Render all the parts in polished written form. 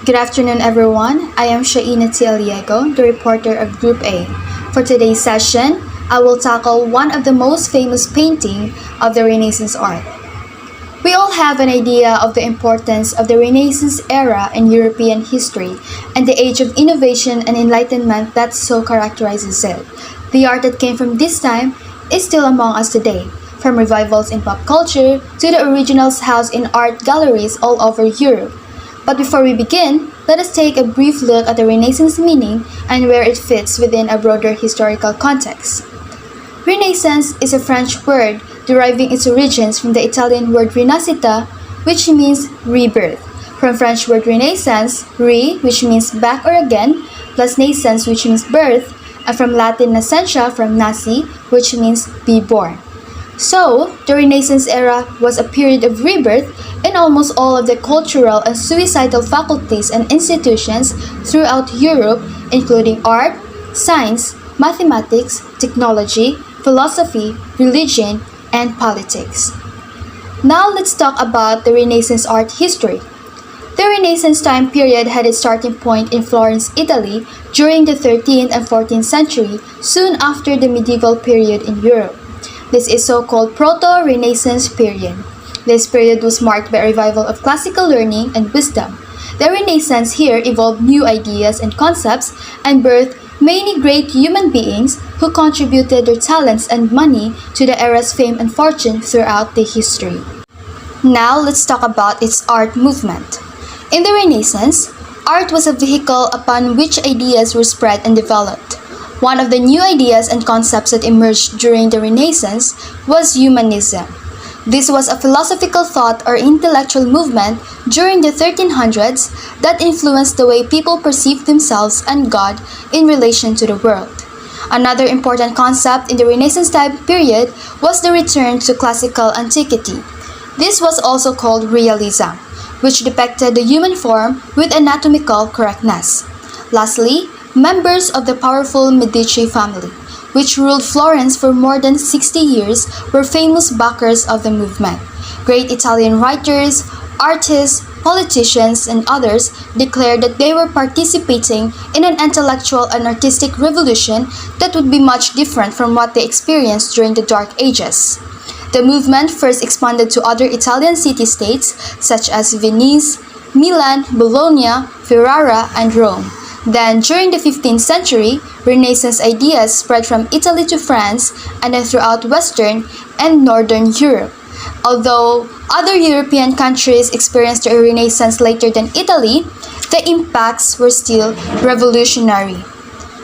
Good afternoon, everyone. I am Shaina Tialiego, the reporter of Group A. For today's session, I will tackle one of the most famous painting of the Renaissance art. We all have an idea of the importance of the Renaissance era in European history and the age of innovation and enlightenment that so characterizes it. The art that came from this time is still among us today, from revivals in pop culture to the originals housed in art galleries all over Europe. But before we begin, let us take a brief look at the Renaissance meaning and where it fits within a broader historical context. Renaissance is a French word deriving its origins from the Italian word rinascita, which means rebirth, from French word renaissance, which means back or again, plus nascens, which means birth, and from Latin nascentia, from nasi, which means be born. So, the Renaissance era was a period of rebirth in almost all of the cultural and societal faculties and institutions throughout Europe, including art, science, mathematics, technology, philosophy, religion, and politics. Now let's talk about the Renaissance art history. The Renaissance time period had its starting point in Florence, Italy during the 13th and 14th century, soon after the medieval period in Europe. This is so-called Proto-Renaissance period. This period was marked by a revival of classical learning and wisdom. The Renaissance here evolved new ideas and concepts and birthed many great human beings who contributed their talents and money to the era's fame and fortune throughout the history. Now let's talk about its art movement. In the Renaissance, art was a vehicle upon which ideas were spread and developed. One of the new ideas and concepts that emerged during the Renaissance was humanism. This was a philosophical thought or intellectual movement during the 1300s that influenced the way people perceived themselves and God in relation to the world. Another important concept in the Renaissance time period was the return to classical antiquity. This was also called realism, which depicted the human form with anatomical correctness. Lastly, members of the powerful Medici family, which ruled Florence for more than 60 years, were famous backers of the movement. Great Italian writers, artists, politicians, and others declared that they were participating in an intellectual and artistic revolution that would be much different from what they experienced during the Dark Ages. The movement first expanded to other Italian city-states such as Venice, Milan, Bologna, Ferrara, and Rome. Then, during the 15th century, Renaissance ideas spread from Italy to France and then throughout Western and Northern Europe. Although other European countries experienced a Renaissance later than Italy, the impacts were still revolutionary.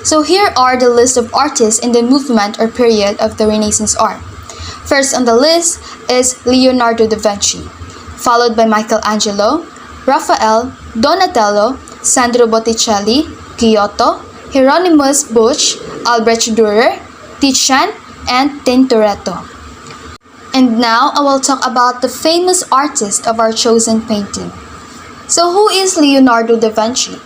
So here are the list of artists in the movement or period of the Renaissance art. First on the list is Leonardo da Vinci, followed by Michelangelo, Raphael, Donatello, Sandro Botticelli, Giotto, Hieronymus Bosch, Albrecht Dürer, Titian, and Tintoretto. And now I will talk about the famous artist of our chosen painting. So who is Leonardo da Vinci?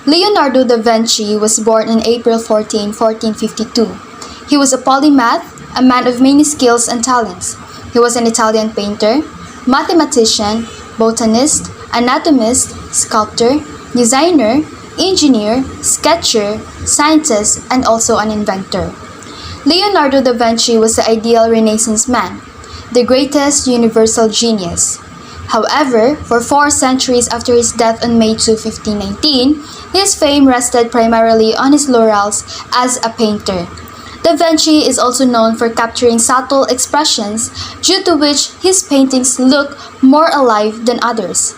Leonardo da Vinci was born on April 14, 1452. He was a polymath, a man of many skills and talents. He was an Italian painter, mathematician, botanist, anatomist, sculptor, designer, engineer, sketcher, scientist, and also an inventor. Leonardo da Vinci was the ideal Renaissance man, the greatest universal genius. However, for 4 centuries after his death on May 2, 1519, his fame rested primarily on his laurels as a painter. Da Vinci is also known for capturing subtle expressions, due to which his paintings look more alive than others.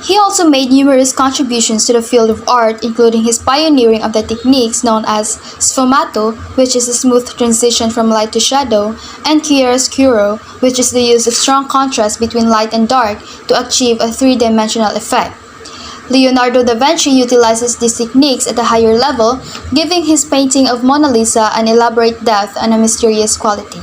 He also made numerous contributions to the field of art, including his pioneering of the techniques known as sfumato, which is a smooth transition from light to shadow, and chiaroscuro, which is the use of strong contrast between light and dark to achieve a three-dimensional effect. Leonardo da Vinci utilizes these techniques at a higher level, giving his painting of Mona Lisa an elaborate depth and a mysterious quality.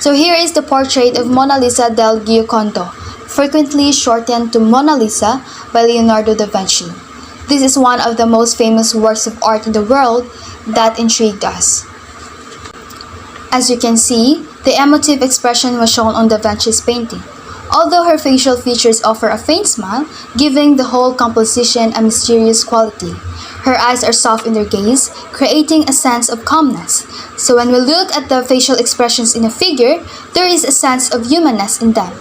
So here is the portrait of Mona Lisa del Giocondo, frequently shortened to Mona Lisa by Leonardo da Vinci. This is one of the most famous works of art in the world that intrigued us. As you can see, the emotive expression was shown on Da Vinci's painting. although her facial features offer a faint smile, giving the whole composition a mysterious quality. Her eyes are soft in their gaze, creating a sense of calmness. So when we look at the facial expressions in a figure, there is a sense of humanness in them.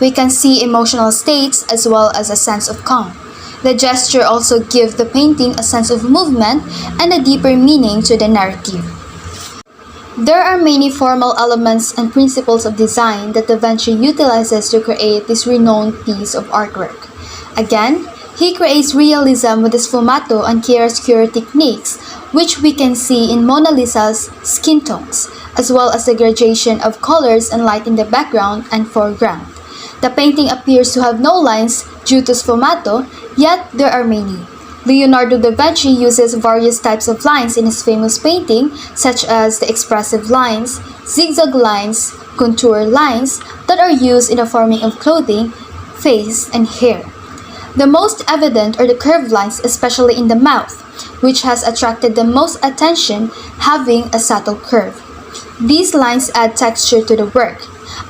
We can see emotional states as well as a sense of calm. The gesture also gives the painting a sense of movement and a deeper meaning to the narrative. There are many formal elements and principles of design that Da Vinci utilizes to create this renowned piece of artwork. Again, he creates realism with the sfumato and chiaroscuro techniques, which we can see in Mona Lisa's skin tones, as well as the gradation of colors and light in the background and foreground. The painting appears to have no lines due to sfumato, yet there are many. Leonardo da Vinci uses various types of lines in his famous painting, such as the expressive lines, zigzag lines, contour lines that are used in the forming of clothing, face, and hair. The most evident are the curved lines, especially in the mouth, which has attracted the most attention, having a subtle curve. These lines add texture to the work.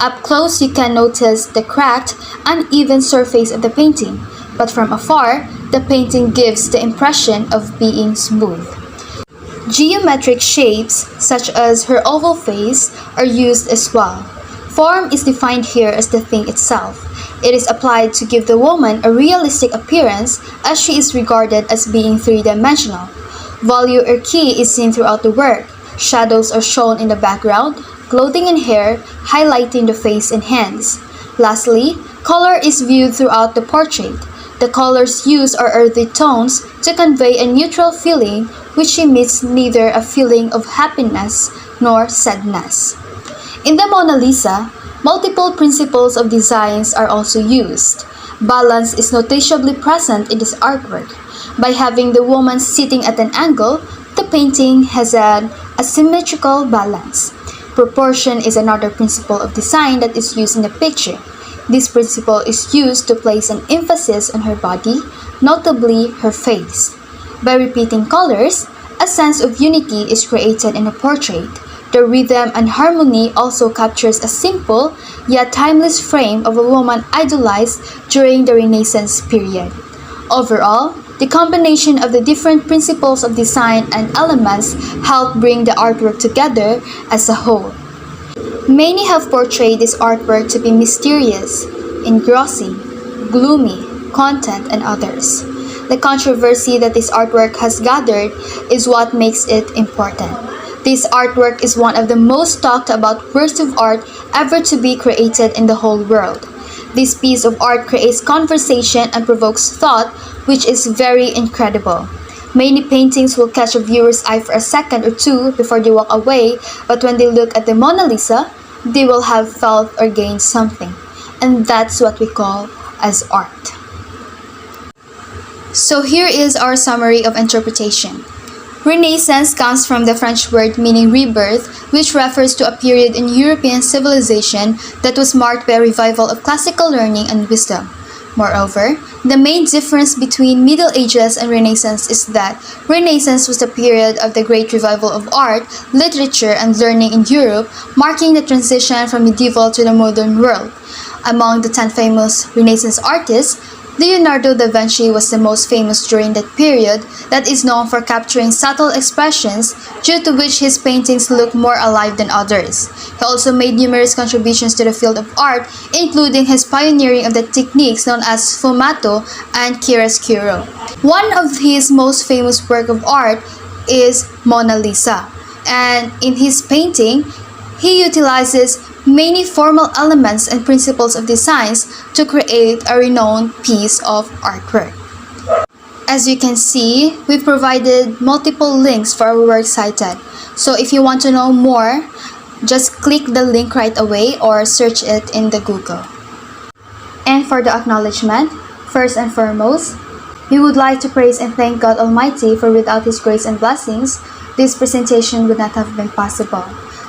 Up close, you can notice the cracked, uneven surface of the painting, but from afar, the painting gives the impression of being smooth. Geometric shapes, such as her oval face, are used as well. Form is defined here as the thing itself. It is applied to give the woman a realistic appearance as she is regarded as being three-dimensional. Value or key is seen throughout the work. Shadows are shown in the background, clothing and hair, highlighting the face and hands. Lastly, color is viewed throughout the portrait. The colors used are earthy tones to convey a neutral feeling which emits neither a feeling of happiness nor sadness. In the Mona Lisa, multiple principles of designs are also used. Balance is noticeably present in this artwork. By having the woman sitting at an angle, the painting has an asymmetrical balance. Proportion is another principle of design that is used in the picture. This principle is used to place an emphasis on her body, notably her face. By repeating colors, a sense of unity is created in a portrait. The rhythm and harmony also captures a simple yet timeless frame of a woman idolized during the Renaissance period. Overall, the combination of the different principles of design and elements help bring the artwork together as a whole. Many have portrayed this artwork to be mysterious, engrossing, gloomy, content, and others. The controversy that this artwork has gathered is what makes it important. This artwork is one of the most talked about works of art ever to be created in the whole world. This piece of art creates conversation and provokes thought, which is very incredible. Many paintings will catch a viewer's eye for a second or two before they walk away, but when they look at the Mona Lisa, they will have felt or gained something. And that's what we call as art. So here is our summary of interpretation. Renaissance comes from the French word meaning rebirth, which refers to a period in European civilization that was marked by a revival of classical learning and wisdom. Moreover, the main difference between Middle Ages and Renaissance is that Renaissance was the period of the great revival of art, literature, and learning in Europe, marking the transition from medieval to the modern world. Among the 10 famous Renaissance artists, Leonardo da Vinci was the most famous during that period that is known for capturing subtle expressions due to which his paintings look more alive than others. He also made numerous contributions to the field of art, including his pioneering of the techniques known as sfumato and chiaroscuro. One of his most famous work of art is Mona Lisa, and in his painting, he utilizes many formal elements and principles of designs to create a renowned piece of artwork. As you can see, we've provided multiple links for our work cited. So if you want to know more, just click the link right away or search it in the Google. And for the acknowledgement, first and foremost, we would like to praise and thank God Almighty, for without His grace and blessings, this presentation would not have been possible.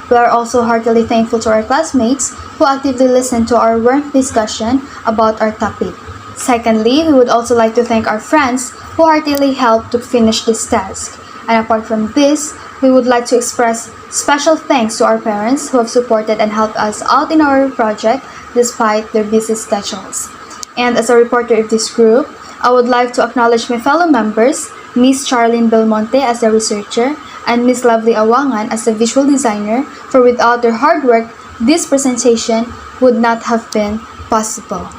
We are also heartily thankful to our classmates who actively listened to our warm discussion about our topic. Secondly, we would also like to thank our friends who heartily helped to finish this task. And apart from this, We would like to express special thanks to our parents who have supported and helped us out in our project despite their busy schedules. And as a reporter of this group, I would like to acknowledge my fellow members, Miss Charlene Belmonte as a researcher and Miss Lovely Awangan as a visual designer, for without their hard work, this presentation would not have been possible.